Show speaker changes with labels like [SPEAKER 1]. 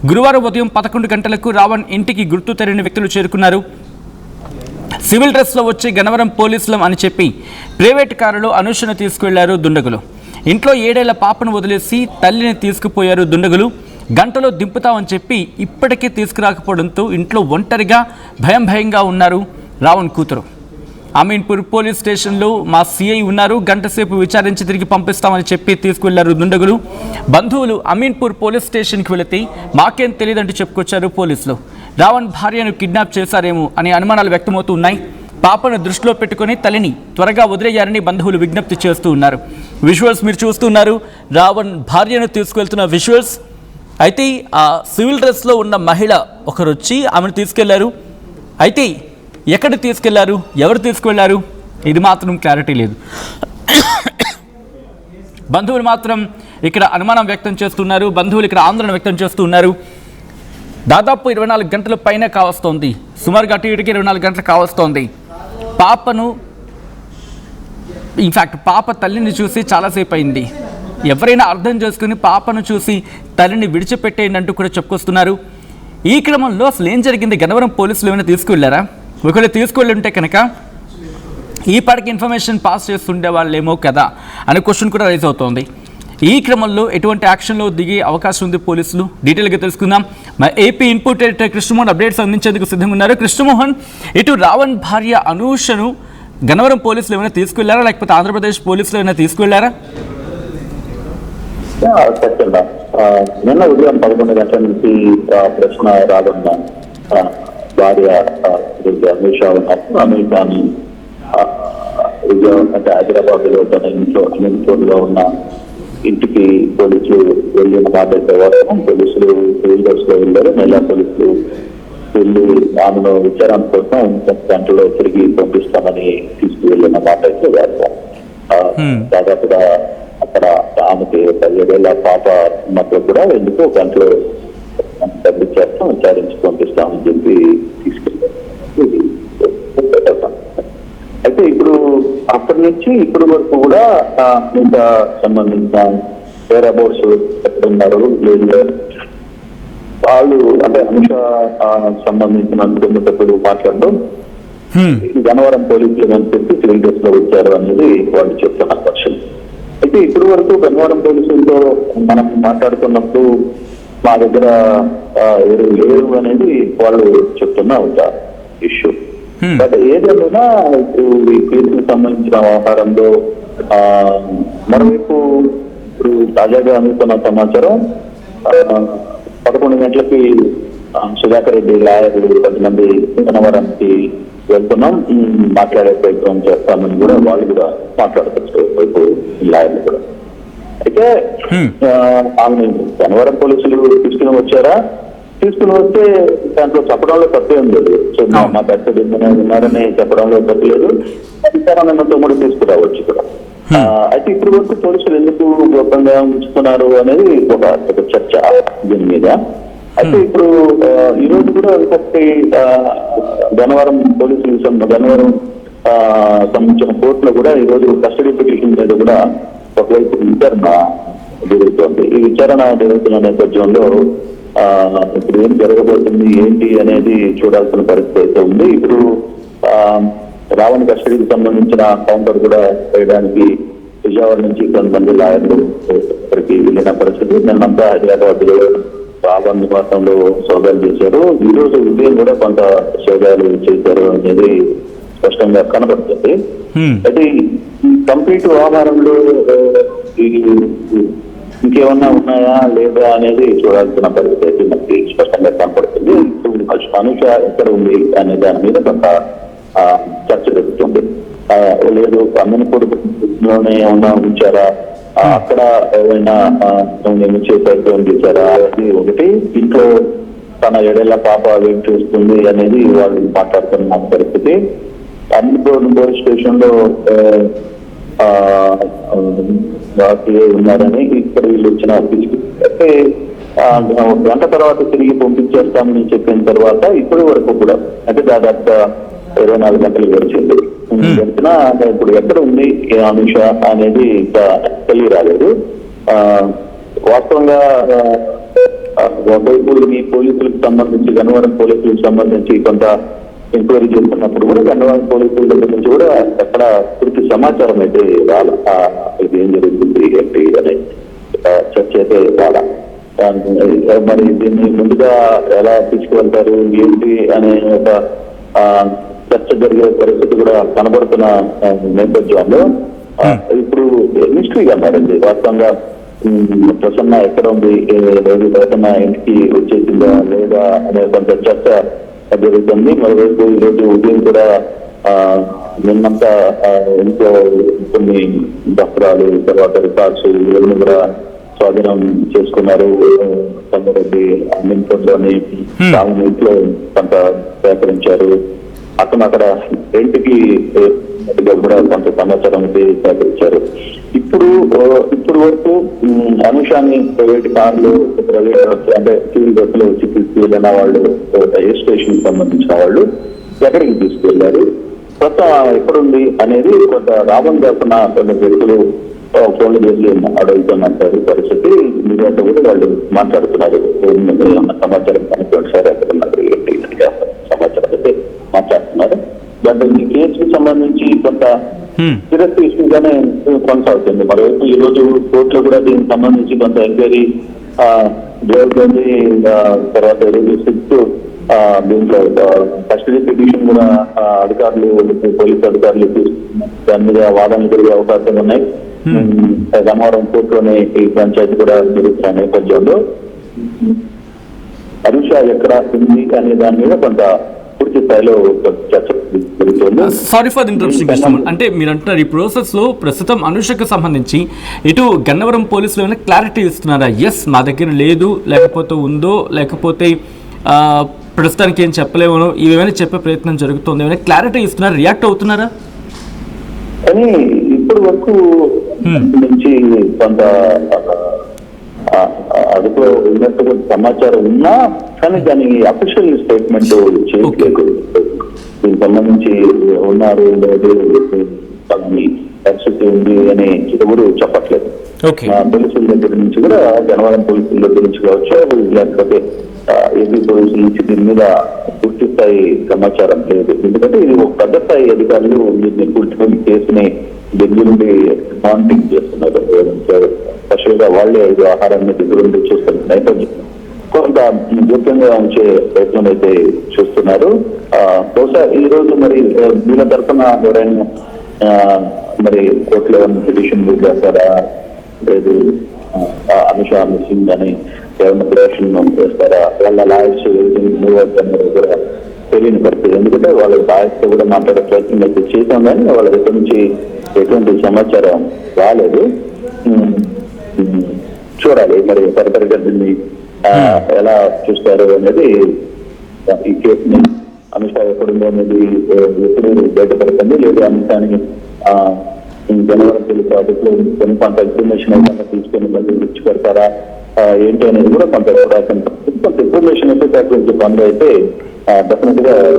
[SPEAKER 1] గురువారం ఉదయం 11 గంటలకు రావణ్ ఇంటికి గుర్తు తెలియని వ్యక్తులు చేరుకున్నారు. సివిల్ డ్రెస్లో వచ్చి గన్నవరం పోలీసులం అని చెప్పి ప్రైవేట్ కారులో అనూషను తీసుకువెళ్లారు దుండగులు. ఇంట్లో 7 ఏళ్ల పాపను వదిలేసి తల్లిని తీసుకుపోయారు దుండగులు. గంటలో దింపుతామని చెప్పి ఇప్పటికీ తీసుకురాకపోవడంతో ఇంట్లో ఒంటరిగా భయంగా ఉన్నారు రావణ్ కూతురు. అమీన్పూర్ పోలీస్ స్టేషన్లో మా సిఐ ఉన్నారు, గంట సేపు విచారించి తిరిగి పంపిస్తామని చెప్పి తీసుకువెళ్లారు దుండగులు. బంధువులు అమీన్పూర్ పోలీస్ స్టేషన్కి వెళితే మాకేం తెలియదంటూ చెప్పుకొచ్చారు పోలీసులు. రావణ్ భార్యను కిడ్నాప్ చేశారేమో అనే అనుమానాలు వ్యక్తమవుతూ ఉన్నాయి. పాపను దృష్టిలో పెట్టుకుని తల్లిని త్వరగా వదిలేయారని బంధువులు విజ్ఞప్తి చేస్తూ ఉన్నారు. విజువల్స్ మీరు చూస్తున్నారు, రావణ్ భార్యను తీసుకువెళ్తున్న విజువల్స్. అయితే ఆ సివిల్ డ్రెస్లో ఉన్న మహిళ ఒకరు వచ్చి ఆమెను తీసుకెళ్లారు. అయితే ఎక్కడ తీసుకెళ్లారు, ఎవరు తీసుకువెళ్లారు, ఇది మాత్రం క్లారిటీ లేదు. బంధువులు మాత్రం ఇక్కడ అనుమానం వ్యక్తం చేస్తున్నారు, బంధువులు ఇక్కడ ఆందోళన వ్యక్తం చేస్తున్నారు. దాదాపు 24 గంటల పైన కావస్తోంది, సుమారుగా అటు ఇటుకి 24 గంటలు కావస్తోంది. పాపను ఇన్ఫ్యాక్ట్ పాప తల్లిని చూసి చాలాసేపు అయింది. ఎవరైనా అర్థం చేసుకుని పాపను చూసి తల్లిని విడిచిపెట్టేయండి అంటూ కూడా చెప్పుకొస్తున్నారు. ఈ క్రమంలో అసలు ఏం జరిగింది, గన్నవరం పోలీసులు ఏమైనా తీసుకువెళ్ళారా? ఒకవేళ తీసుకువెళ్ళి ఉంటే కనుక ఈ పాటికి ఇన్ఫర్మేషన్ పాస్ చేస్తుండే వాళ్ళేమో కదా అనే క్వశ్చన్ కూడా రైజ్ అవుతోంది. ఈ క్రమంలో ఎటువంటి యాక్షన్లో దిగే అవకాశం ఉంది పోలీసులు, డీటెయిల్గా తెలుసుకుందాం. మా AP input editor Krishnamohan updates అందించేందుకు సిద్ధంగా ఉన్నారు. కృష్ణమోహన్, ఇటు రావణ్ భార్య అనూషను గన్నవరం పోలీసులు ఏమైనా తీసుకెళ్లారా, లేకపోతే ఆంధ్రప్రదేశ్ పోలీసులు ఏమైనా తీసుకెళ్లారా?
[SPEAKER 2] నిన్న ఉదయం 11 గంటల నుంచి ప్రశ్న రావణ భార్య అనూష అమెరికాని విజయవాడ అంటే హైదరాబాద్ లో తన ఇంట్లో అనంతపూర్లో ఉన్న ఇంటికి పోలీసులు వెళ్ళిన మాట అయితే పోలీసులు సివిల్ డ్రెస్ లో వెళ్ళారు. మహిళా పోలీసులు వెళ్ళి ఆమెను విచారణ కోసం గంటలో తిరిగి పంపిస్తామని తీసుకువెళ్ళిన మాట అయితే దాదాపుగా అక్కడ ఆమెకి 17 ఏళ్ల పాప ఉన్నప్పుడు కూడా ఎందుకు గంటలో తగ్గించేస్తాం, విచారించి పంపిస్తామని చెప్పి తీసుకెళ్ళారు. అయితే ఇప్పుడు అప్పటి నుంచి ఇప్పటి వరకు కూడా ఇంకా సంబంధించిన వేర్ అబౌట్స్ ఎక్కడున్నారు లేదు వాళ్ళు అంటే అంశ సంబంధించిన కుటుంబ సభ్యులు మాట్లాడడం గన్నవరం పోలీసులు అని చెప్పి సివిల్ డ్రెస్ లో వచ్చారు అనేది వాళ్ళు చెప్తున్న పక్షం. అయితే ఇప్పటి వరకు గన్నవరం పోలీసులతో మనం మాట్లాడుతున్నప్పుడు మా దగ్గర ఎవరు లేరు అనేది వాళ్ళు చెప్తున్న ఒక ఇష్యూ. బట్ ఏదైనా ఇప్పుడు ఈ కేసుకు సంబంధించిన వ్యవహారంలో మరోవైపు ఇప్పుడు తాజాగా అందుతున్న సమాచారం 11 గంటలకి సుధాకర్ రెడ్డి లాయర్లు 10 మంది గన్నవరానికి వెళ్తున్నాం, మాట్లాడే ప్రయత్నం చేస్తామని కూడా వాళ్ళు కూడా మాట్లాడుతున్నారు వైపు లాయర్లు కూడా. అయితే ఆమె గన్నవరం పోలీసులు తీసుకుని వచ్చారా, తీసుకుని వస్తే దాంట్లో చెప్పడంలో తప్పేం లేదు. సో మా పెద్ద ఉన్నారని చెప్పడంలో తప్పలేదు, విచారణతో కూడా తీసుకురావచ్చు కూడా. అయితే ఇప్పుడు వరకు పోలీసులు ఎందుకు గోప్యంగా ఉంచుతున్నారు అనేది ఒక చర్చ దీని మీద. అయితే ఇప్పుడు ఈ రోజు కూడా ఇంకొకటి గన్నవరం పోలీసులు గన్నవరం సంబంధించిన కోర్టులో కూడా ఈ రోజు కస్టడీ పిటిషన్ మీద కూడా ఒకవైపు విచారణ జరుగుతోంది. ఈ విచారణ జరుగుతున్న నేపథ్యంలో ఇప్పుడు ఏం జరగబోతుంది ఏంటి అనేది చూడాల్సిన పరిస్థితి అయితే ఉంది. ఇప్పుడు రావణ్ కస్టడీకి సంబంధించిన కౌంటర్ కూడా వేయడానికి విజయవాడ నుంచి కొంతమంది లాయర్లు ఇక్కడికి వెళ్ళిన పరిస్థితి. నిన్నంతా హైదరాబాద్ లో రావణ్ నివాసంలో సోదాలు చేశారు. ఈ రోజు ఉదయం కూడా కొంత సోదాలు చేశారు అనేది స్పష్టంగా కనబడుతుంది. అయితే కంప్లీట్ వ్యవహారంలో ఇంకేమన్నా ఉన్నాయా లేదా అనేది చూడాల్సిన పరిస్థితి అయితే మనకి స్పష్టంగా కనపడుతుంది. అనూష ఎక్కడ ఉంది అనే దాని మీద కొంత చర్చ జరుగుతుంది. లేదు అమీన్పూర్లోనే ఏమన్నా ఉంచారా, అక్కడ ఏమైనా నియమించే ప్రయత్నం చేశారా అనేది ఒకటి. ఇంట్లో తన 7 ఏళ్ల పాప వెయిట్ చేస్తుంది అనేది వాళ్ళు మాట్లాడుతున్న పరిస్థితి. అమీన్పూర్ పోలీస్ స్టేషన్ లో ఉన్నారని ఇక్కడ వీళ్ళు వచ్చిన అయితే గంట తర్వాత తిరిగి పంపించేస్తామని చెప్పిన తర్వాత ఇప్పటి వరకు కూడా అంటే దాదాపుగా 24 గంటలు గడిచింది. గడిచినా ఇప్పుడు ఎక్కడ ఉంది అనూష అనేది ఇంకా తెలియరాలేదు. వాస్తవంగా ఒకవైపు ఈ పోలీసులకు సంబంధించి గన్నవరం పోలీసులకు సంబంధించి కొంత ఎంక్వైరీ చేస్తున్నప్పుడు కూడా గన్నవరం పోలీసుల దగ్గర నుంచి కూడా ఎక్కడ పూర్తి సమాచారం అయితే రాల ఇది ఏం జరుగుతుంది ఏంటి అనే చర్చ అయితే రాల. మరి దీన్ని ముందుగా ఎలా తీసుకువెళ్తారు ఏంటి అనే ఒక చర్చ జరిగే పరిస్థితి కూడా కనబడుతున్న నేపథ్యంలో ఇప్పుడు మిస్టరీగా మారింది. వాస్తవంగా ప్రసన్న ఎక్కడ ఉంది, లేదు ప్రసన్న ఇంటికి వచ్చేసిందా లేదా అనే కొంత చర్చ జరుగుతుంది. మరోవైపు ఈరోజు ఉదయం కూడా నిన్నంతా ఇంట్లో కొన్ని దసరాలు తర్వాత రికార్డ్స్ ఇవన్నీ కూడా స్వాధీనం చేసుకున్నారు. సంగారెడ్డి అమీన్పూర్లోని ఇంట్లో కొంత సేకరించారు. అక్కడ ఇంటికి కూడా కొంత సమాచారం సేకరించారు. ఇప్పుడు వరకు అనుషాని ప్రైవేట్ కార్లు, ప్రైవేట్ అంటే సివిల్ బస్సులో వచ్చి తీసుకువెళ్ళిన వాళ్ళు, ఎయిర్ స్టేషన్ సంబంధించిన వాళ్ళు ఎక్కడికి తీసుకువెళ్లారు, ప్రస్తుతం ఎక్కడుంది అనేది కొంత రావణ్ తరఫున కొన్ని వ్యక్తులు ఫోన్లు చేసి అడుగుతున్నారు పరిస్థితి. మీడియాతో కూడా వాళ్ళు మాట్లాడుతున్నారు. సమాచారం కనుక్కోండి సార్ ఎక్కడ ఉన్నారు ఏంటి సమాచారం అయితే మాట్లాడుతున్నారు. బట్ ఈ కేసుకు సంబంధించి కొంత సీరియస్ ఇష్యూగానే కొనసాగుతుంది. మరోవైపు ఈ రోజు కోర్టులో కూడా దీనికి సంబంధించి కొంత ఎంక్వైరీ జరుగుతుంది. తర్వాత ఈరోజు 6 దీంట్లో కస్టడీ పిటిషన్ కూడా అధికారులు, పోలీసు అధికారులు దాని మీద వాదనలు జరిగే అవకాశాలు ఉన్నాయి. గన్నవరం కోర్టులోనే ఈ పంచాయతీ కూడా జరుగుతున్న నేపథ్యంలో అనుష ఎక్కడ ఉంది అనే దాని మీద కొంత పూర్తి స్థాయిలో చర్చ జరుగుతుంది.
[SPEAKER 1] Sorry for the interruption Krishna. అంటే మీరు అంటున్నారు ఈ ప్రాసెస్ లో ప్రస్తుతం అనుషకు సంబంధించి ఇటు గన్నవరం పోలీసులు ఏమైనా క్లారిటీ ఇస్తున్నారా? ఎస్ మా దగ్గర లేదు, లేకపోతే ఉందో, లేకపోతే ప్రస్తుతానికి ఏం చెప్పలేమో, ఇవేమైనా చెప్పే ప్రయత్నం జరుగుతుంది, ఏమైనా క్లారిటీ ఇస్తున్నారా, రియాక్ట్ అవుతున్నారా?
[SPEAKER 2] కానీ ఇప్పటి వరకు నుంచి కొంత అదుపులో ఉన్నట్టుగా సమాచారం ఉన్నా కానీ దాని అఫీషియల్ స్టేట్మెంట్ చేయట్లేదు. దీనికి సంబంధించి ఉన్నారు లేదు పరిస్థితి ఉంది అని ఎవరు చెప్పట్లేదు. పోలీసుల దగ్గర నుంచి కూడా గన్నవరం పోలీసుల దగ్గర నుంచి కావచ్చు, లేకపోతే ఏపీ పోలీసుల నుంచి దీని మీద పూర్తి స్థాయి సమాచారం లేదు. ఎందుకంటే ఇది ఒక పెద్ద స్థాయి అధికారులు దీన్ని పూర్తి కేసుని దగ్గర నుండి మానిటరింగ్ చేస్తున్నారు. స్పెషల్గా వాళ్ళే ఆహారాన్ని దగ్గర నుండి చూస్తున్న నేపథ్యం కొంత జోక్యంగా ఉంచే ప్రయత్నం అయితే చూస్తున్నారు. బహుశా ఈ రోజు మరి వీళ్ళ తరఫున ఎవరైనా మరి కోర్టులో పిటిషన్ చేస్తారా, లేదు అనుష మిస్సింగ్ అని ఏమైనా పిటిషన్ చేస్తారా, వాళ్ళ లాయర్స్ మూవ్ అవుతున్నారు కూడా తెలియని పరిస్థితి. ఎందుకంటే వాళ్ళ లాయర్స్తో కూడా మాట్లాడే ప్రయత్నం అయితే చేశాం కానీ వాళ్ళ దగ్గర నుంచి ఎటువంటి సమాచారం రాలేదు. చూడాలి మరి ఫర్దర్గా దీన్ని ఎలా చూస్తారు అనేది. ఈ కేసుని అనుష ఎక్కడుందో అనేది ఎప్పుడు బయటపడుతుంది, లేదు అనుషాన్ని గన్నవరం పోలీసు ఆఫీసులో కొంత ఇన్ఫర్మేషన్ అయితే తీసుకొని మళ్ళీ విడిచి పెడతారా ఏంటి అనేది కూడా కొంత ఇన్ఫర్మేషన్ అయితే సేకరించే పనులు అయితే డెఫినెట్ గా